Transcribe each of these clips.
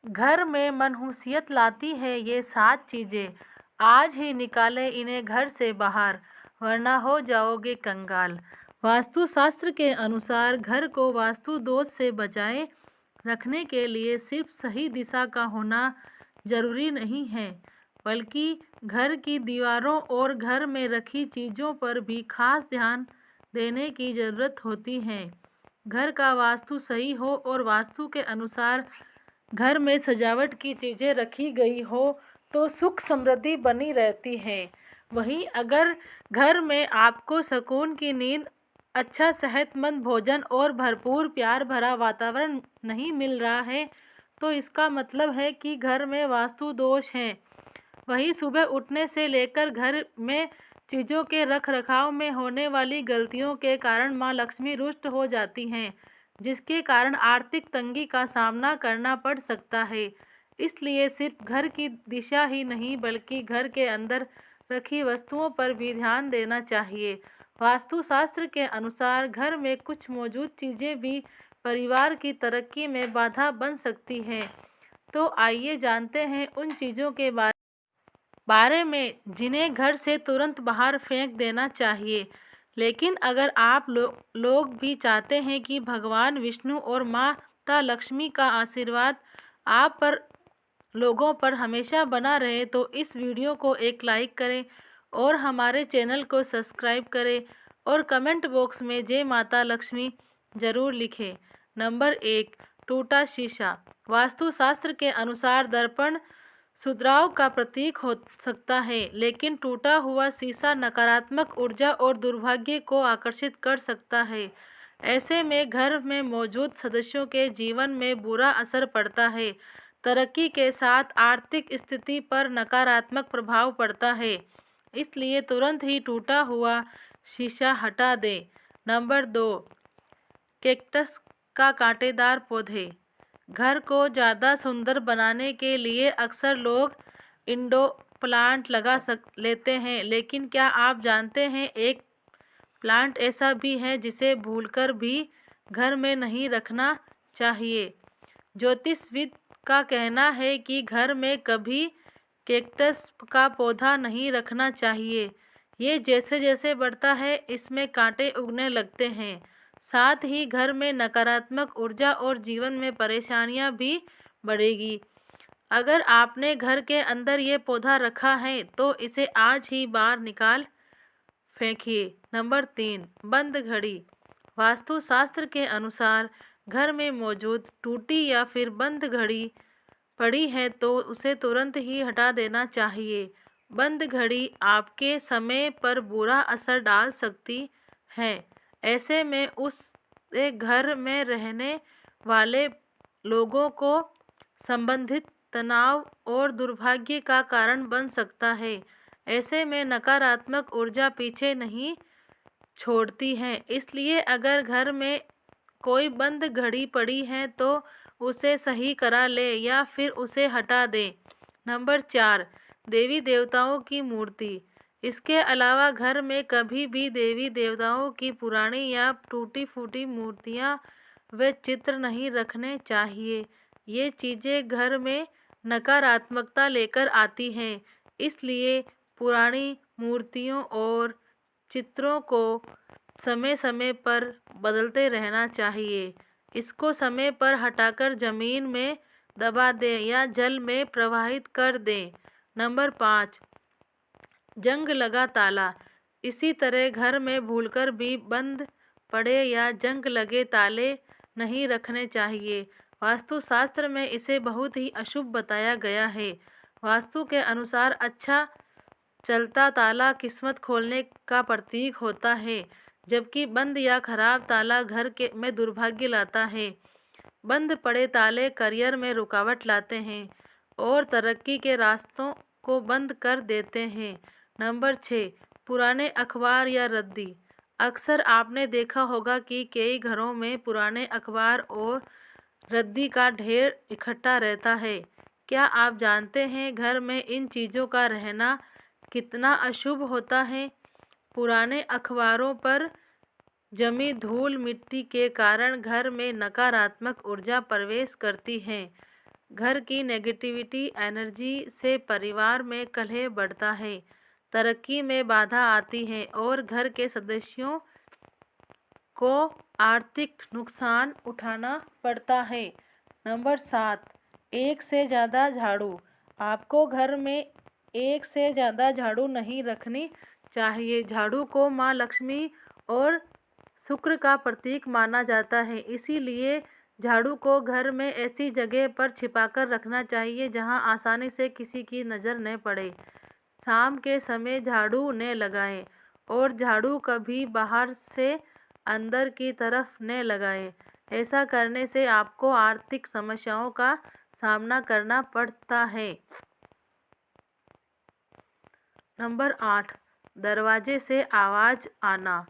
घर में मनहूसियत लाती है ये 7 चीज़ें। आज ही निकालें इन्हें घर से बाहर, वरना हो जाओगे कंगाल। वास्तुशास्त्र के अनुसार घर को वास्तु दोष से बचाए रखने के लिए सिर्फ सही दिशा का होना जरूरी नहीं है, बल्कि घर की दीवारों और घर में रखी चीज़ों पर भी खास ध्यान देने की ज़रूरत होती है। घर का वास्तु सही हो और वास्तु के अनुसार घर में सजावट की चीज़ें रखी गई हो तो सुख समृद्धि बनी रहती है। वहीं अगर घर में आपको सुकून की नींद, अच्छा सेहतमंद भोजन और भरपूर प्यार भरा वातावरण नहीं मिल रहा है, तो इसका मतलब है कि घर में वास्तु दोष हैं। वहीं सुबह उठने से लेकर घर में चीज़ों के रख रखाव में होने वाली गलतियों के कारण माँ लक्ष्मी रुष्ट हो जाती हैं, जिसके कारण आर्थिक तंगी का सामना करना पड़ सकता है। इसलिए सिर्फ घर की दिशा ही नहीं, बल्कि घर के अंदर रखी वस्तुओं पर भी ध्यान देना चाहिए। वास्तुशास्त्र के अनुसार घर में कुछ मौजूद चीज़ें भी परिवार की तरक्की में बाधा बन सकती हैं। तो आइए जानते हैं उन चीज़ों के बारे में जिन्हें घर से तुरंत बाहर फेंक देना चाहिए। लेकिन अगर आप लोग भी चाहते हैं कि भगवान विष्णु और माता लक्ष्मी का आशीर्वाद आप पर लोगों पर हमेशा बना रहे, तो इस वीडियो को एक लाइक करें और हमारे चैनल को सब्सक्राइब करें और कमेंट बॉक्स में जय माता लक्ष्मी ज़रूर लिखें। नंबर 1, टूटा शीशा। वास्तुशास्त्र के अनुसार दर्पण सुधराव का प्रतीक हो सकता है, लेकिन टूटा हुआ शीशा नकारात्मक ऊर्जा और दुर्भाग्य को आकर्षित कर सकता है। ऐसे में घर में मौजूद सदस्यों के जीवन में बुरा असर पड़ता है। तरक्की के साथ आर्थिक स्थिति पर नकारात्मक प्रभाव पड़ता है। इसलिए तुरंत ही टूटा हुआ शीशा हटा दें। नंबर 2, कैक्टस का कांटेदार पौधे। घर को ज़्यादा सुंदर बनाने के लिए अक्सर लोग इंडोर प्लांट लगा लेते हैं, लेकिन क्या आप जानते हैं एक प्लांट ऐसा भी है जिसे भूलकर भी घर में नहीं रखना चाहिए। ज्योतिषविद का कहना है कि घर में कभी कैक्टस का पौधा नहीं रखना चाहिए। ये जैसे जैसे बढ़ता है, इसमें कांटे उगने लगते हैं। साथ ही घर में नकारात्मक ऊर्जा और जीवन में परेशानियां भी बढ़ेगी। अगर आपने घर के अंदर ये पौधा रखा है तो इसे आज ही बाहर निकाल फेंकिए। नंबर 3, बंद घड़ी। वास्तुशास्त्र के अनुसार घर में मौजूद टूटी या फिर बंद घड़ी पड़ी है तो उसे तुरंत ही हटा देना चाहिए। बंद घड़ी आपके समय पर बुरा असर डाल सकती है। ऐसे में उससे घर में रहने वाले लोगों को संबंधित तनाव और दुर्भाग्य का कारण बन सकता है। ऐसे में नकारात्मक ऊर्जा पीछे नहीं छोड़ती है। इसलिए अगर घर में कोई बंद घड़ी पड़ी है तो उसे सही करा ले या फिर उसे हटा दें। नंबर 4, देवी देवताओं की मूर्ति। इसके अलावा घर में कभी भी देवी देवताओं की पुरानी या टूटी फूटी मूर्तियां व चित्र नहीं रखने चाहिए। ये चीज़ें घर में नकारात्मकता लेकर आती हैं। इसलिए पुरानी मूर्तियों और चित्रों को समय समय पर बदलते रहना चाहिए। इसको समय पर हटाकर ज़मीन में दबा दें या जल में प्रवाहित कर दें। नंबर 5, जंग लगा ताला। इसी तरह घर में भूलकर भी बंद पड़े या जंग लगे ताले नहीं रखने चाहिए। वास्तुशास्त्र में इसे बहुत ही अशुभ बताया गया है। वास्तु के अनुसार अच्छा चलता ताला किस्मत खोलने का प्रतीक होता है, जबकि बंद या खराब ताला घर के में दुर्भाग्य लाता है। बंद पड़े ताले करियर में रुकावट लाते हैं और तरक्की के रास्तों को बंद कर देते हैं। नंबर 6, पुराने अखबार या रद्दी। अक्सर आपने देखा होगा कि कई घरों में पुराने अखबार और रद्दी का ढेर इकट्ठा रहता है। क्या आप जानते हैं घर में इन चीज़ों का रहना कितना अशुभ होता है? पुराने अखबारों पर जमी धूल मिट्टी के कारण घर में नकारात्मक ऊर्जा प्रवेश करती है। घर की नेगेटिविटी एनर्जी से परिवार में कलह बढ़ता है, तरक्की में बाधा आती है और घर के सदस्यों को आर्थिक नुकसान उठाना पड़ता है। नंबर 7, एक से ज़्यादा झाड़ू। आपको घर में एक से ज़्यादा झाड़ू नहीं रखनी चाहिए। झाड़ू को माँ लक्ष्मी और शुक्र का प्रतीक माना जाता है, इसीलिए झाड़ू को घर में ऐसी जगह पर छिपाकर रखना चाहिए जहां आसानी से किसी की नज़र न पड़े। शाम के समय झाड़ू न लगाएं और झाड़ू कभी बाहर से अंदर की तरफ न लगाएं। ऐसा करने से आपको आर्थिक समस्याओं का सामना करना पड़ता है। नंबर 8, दरवाजे से आवाज़ आना।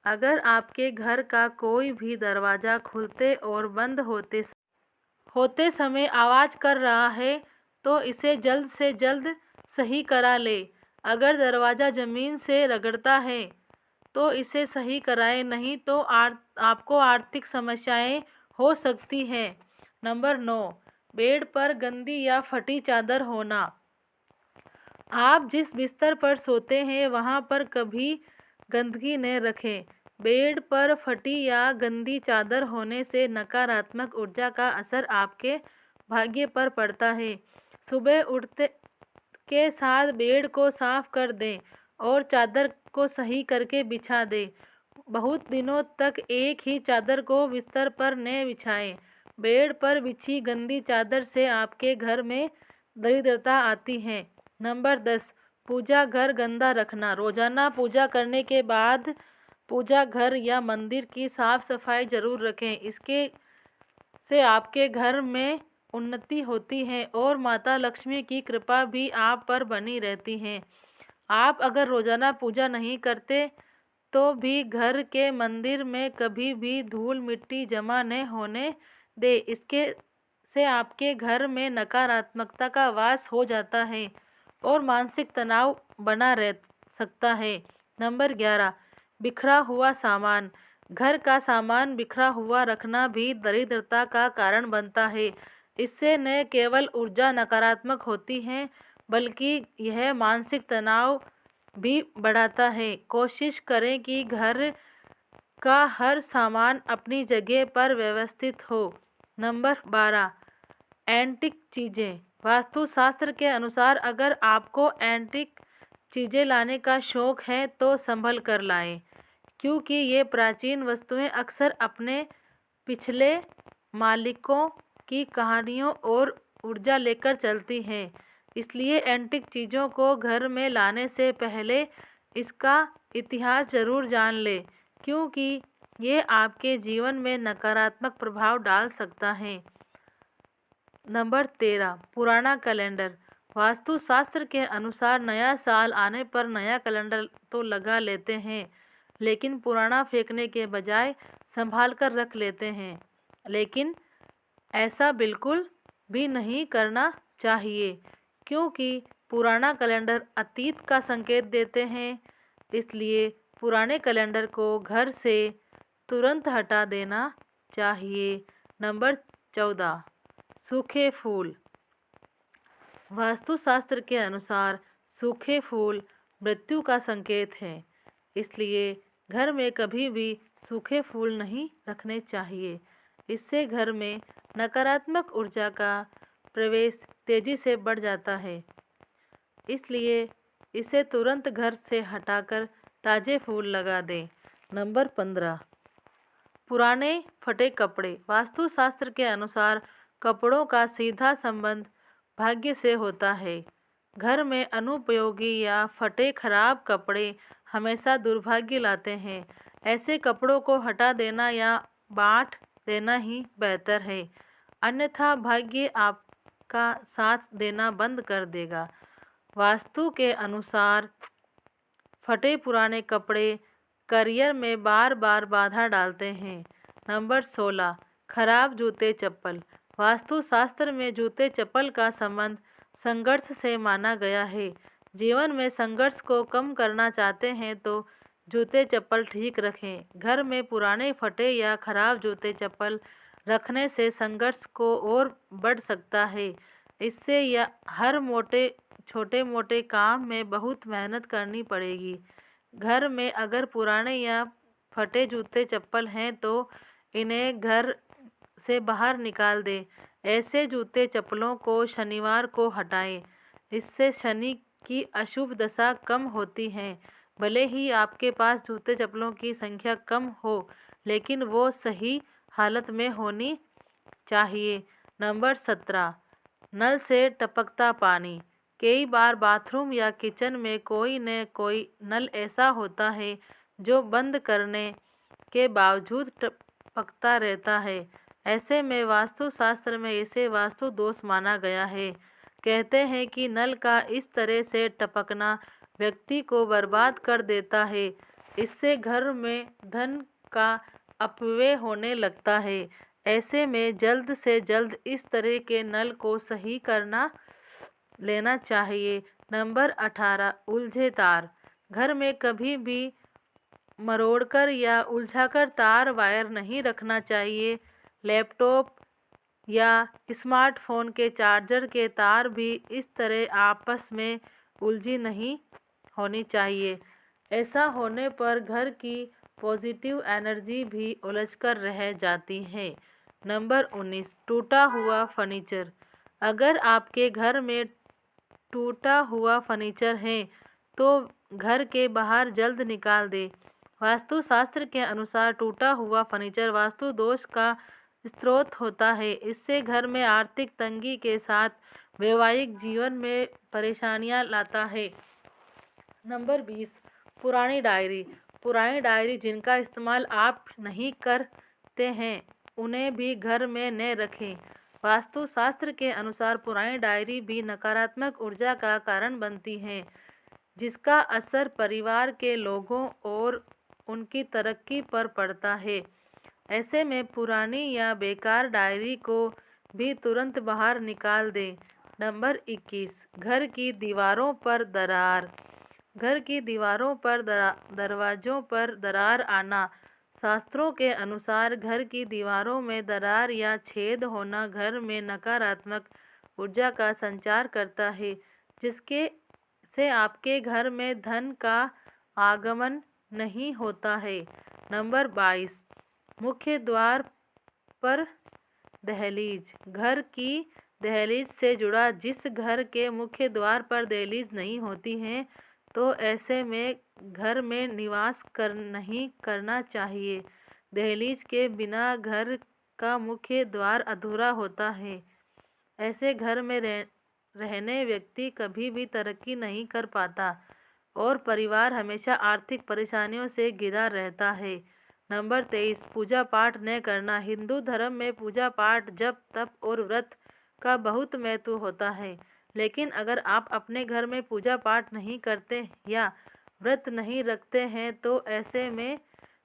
अगर आपके घर का कोई भी दरवाज़ा खुलते और बंद होते समय आवाज़ कर रहा है तो इसे जल्द से जल्द सही करा ले। अगर दरवाज़ा ज़मीन से रगड़ता है तो इसे सही कराएं, नहीं तो आपको आर्थिक समस्याएं हो सकती हैं। नंबर 9, बेड पर गंदी या फटी चादर होना। आप जिस बिस्तर पर सोते हैं वहाँ पर कभी गंदगी न रखें। बेड पर फटी या गंदी चादर होने से नकारात्मक ऊर्जा का असर आपके भाग्य पर पड़ता है। सुबह उठते के साथ बेड को साफ कर दें और चादर को सही करके बिछा दें। बहुत दिनों तक एक ही चादर को बिस्तर पर न बिछाएं। बेड पर बिछी गंदी चादर से आपके घर में दरिद्रता आती है। नंबर 10, पूजा घर गंदा रखना। रोजाना पूजा करने के बाद पूजा घर या मंदिर की साफ सफाई जरूर रखें। इसके से आपके घर में उन्नति होती है और माता लक्ष्मी की कृपा भी आप पर बनी रहती है। आप अगर रोजाना पूजा नहीं करते तो भी घर के मंदिर में कभी भी धूल मिट्टी जमा न होने दे। इसके से आपके घर में नकारात्मकता का वास हो जाता है और मानसिक तनाव बना रह सकता है। नंबर 11, बिखरा हुआ सामान। घर का सामान बिखरा हुआ रखना भी दरिद्रता का कारण बनता है। इससे न केवल ऊर्जा नकारात्मक होती है बल्कि यह मानसिक तनाव भी बढ़ाता है। कोशिश करें कि घर का हर सामान अपनी जगह पर व्यवस्थित हो। नंबर 12, एंटीक चीज़ें। वास्तुशास्त्र के अनुसार अगर आपको एंटीक चीज़ें लाने का शौक है तो संभल कर लाएं, क्योंकि ये प्राचीन वस्तुएं अक्सर अपने पिछले मालिकों की कहानियों और ऊर्जा लेकर चलती हैं। इसलिए एंटीक चीज़ों को घर में लाने से पहले इसका इतिहास ज़रूर जान लें, क्योंकि ये आपके जीवन में नकारात्मक प्रभाव डाल सकता है। नंबर 13, पुराना कैलेंडर। वास्तुशास्त्र के अनुसार नया साल आने पर नया कैलेंडर तो लगा लेते हैं, लेकिन पुराना फेंकने के बजाय संभाल कर रख लेते हैं। लेकिन ऐसा बिल्कुल भी नहीं करना चाहिए, क्योंकि पुराना कैलेंडर अतीत का संकेत देते हैं। इसलिए पुराने कैलेंडर को घर से तुरंत हटा देना चाहिए। नंबर 14, सूखे फूल। वास्तुशास्त्र के अनुसार सूखे फूल मृत्यु का संकेत है, इसलिए घर में कभी भी सूखे फूल नहीं रखने चाहिए। इससे घर में नकारात्मक ऊर्जा का प्रवेश तेजी से बढ़ जाता है। इसलिए इसे तुरंत घर से हटाकर ताज़े फूल लगा दें। नंबर 15, पुराने फटे कपड़े। वास्तुशास्त्र के अनुसार कपड़ों का सीधा संबंध भाग्य से होता है। घर में अनुपयोगी या फटे खराब कपड़े हमेशा दुर्भाग्य लाते हैं। ऐसे कपड़ों को हटा देना या बांट देना ही बेहतर है, अन्यथा भाग्य आपका साथ देना बंद कर देगा। वास्तु के अनुसार फटे पुराने कपड़े करियर में बार बार बाधा डालते हैं। नंबर 16, खराब जूते चप्पल। वास्तुशास्त्र में जूते चप्पल का संबंध संघर्ष से माना गया है। जीवन में संघर्ष को कम करना चाहते हैं तो जूते चप्पल ठीक रखें। घर में पुराने फटे या खराब जूते चप्पल रखने से संघर्ष को और बढ़ सकता है। इससे यह हर छोटे मोटे काम में बहुत मेहनत करनी पड़ेगी। घर में अगर पुराने या फटे जूते चप्पल हैं तो इन्हें घर से बाहर निकाल दें। ऐसे जूते चप्पलों को शनिवार को हटाएं। इससे शनि की अशुभ दशा कम होती है। भले ही आपके पास जूते चप्पलों की संख्या कम हो, लेकिन वो सही हालत में होनी चाहिए। नंबर 17, नल से टपकता पानी। कई बार बाथरूम या किचन में कोई न कोई नल ऐसा होता है जो बंद करने के बावजूद टपकता रहता है। ऐसे में वास्तुशास्त्र में इसे वास्तु दोष माना गया है। कहते हैं कि नल का इस तरह से टपकना व्यक्ति को बर्बाद कर देता है। इससे घर में धन का अपव्यय होने लगता है। ऐसे में जल्द से जल्द इस तरह के नल को सही करना लेना चाहिए। नंबर 18, उलझे तार। घर में कभी भी मरोड़कर या उलझाकर तार वायर नहीं रखना चाहिए। लैपटॉप या स्मार्टफोन के चार्जर के तार भी इस तरह आपस में उलझी नहीं होनी चाहिए। ऐसा होने पर घर की पॉजिटिव एनर्जी भी उलझकर रह जाती है। नंबर 19, टूटा हुआ फर्नीचर। अगर आपके घर में टूटा हुआ फर्नीचर है तो घर के बाहर जल्द निकाल दें। वास्तुशास्त्र के अनुसार टूटा हुआ फर्नीचर वास्तु दोष का स्रोत होता है। इससे घर में आर्थिक तंगी के साथ वैवाहिक जीवन में परेशानियां लाता है। नंबर 20, पुरानी डायरी। पुरानी डायरी जिनका इस्तेमाल आप नहीं करते हैं उन्हें भी घर में न रखें। वास्तुशास्त्र के अनुसार पुरानी डायरी भी नकारात्मक ऊर्जा का कारण बनती हैं, जिसका असर परिवार के लोगों और उनकी तरक्की पर पड़ता है। ऐसे में पुरानी या बेकार डायरी को भी तुरंत बाहर निकाल दें। नंबर 21, घर की दीवारों पर दरार। घर की दीवारों पर दरवाजों पर दरार आना। शास्त्रों के अनुसार घर की दीवारों में दरार या छेद होना घर में नकारात्मक ऊर्जा का संचार करता है, जिसके से आपके घर में धन का आगमन नहीं होता है। नंबर 22, मुख्य द्वार पर दहलीज। घर की दहलीज से जुड़ा। जिस घर के मुख्य द्वार पर दहलीज नहीं होती है तो ऐसे में घर में निवास नहीं करना चाहिए। दहलीज के बिना घर का मुख्य द्वार अधूरा होता है। ऐसे घर में रहने व्यक्ति कभी भी तरक्की नहीं कर पाता और परिवार हमेशा आर्थिक परेशानियों से घिरा रहता है। नंबर 23, पूजा पाठ न करना। हिंदू धर्म में पूजा पाठ, जप, तप और व्रत का बहुत महत्व होता है। लेकिन अगर आप अपने घर में पूजा पाठ नहीं करते या व्रत नहीं रखते हैं तो ऐसे में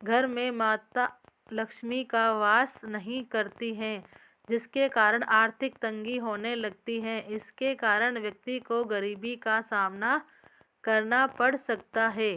घर में माता लक्ष्मी का वास नहीं करती हैं, जिसके कारण आर्थिक तंगी होने लगती है। इसके कारण व्यक्ति को गरीबी का सामना करना पड़ सकता है।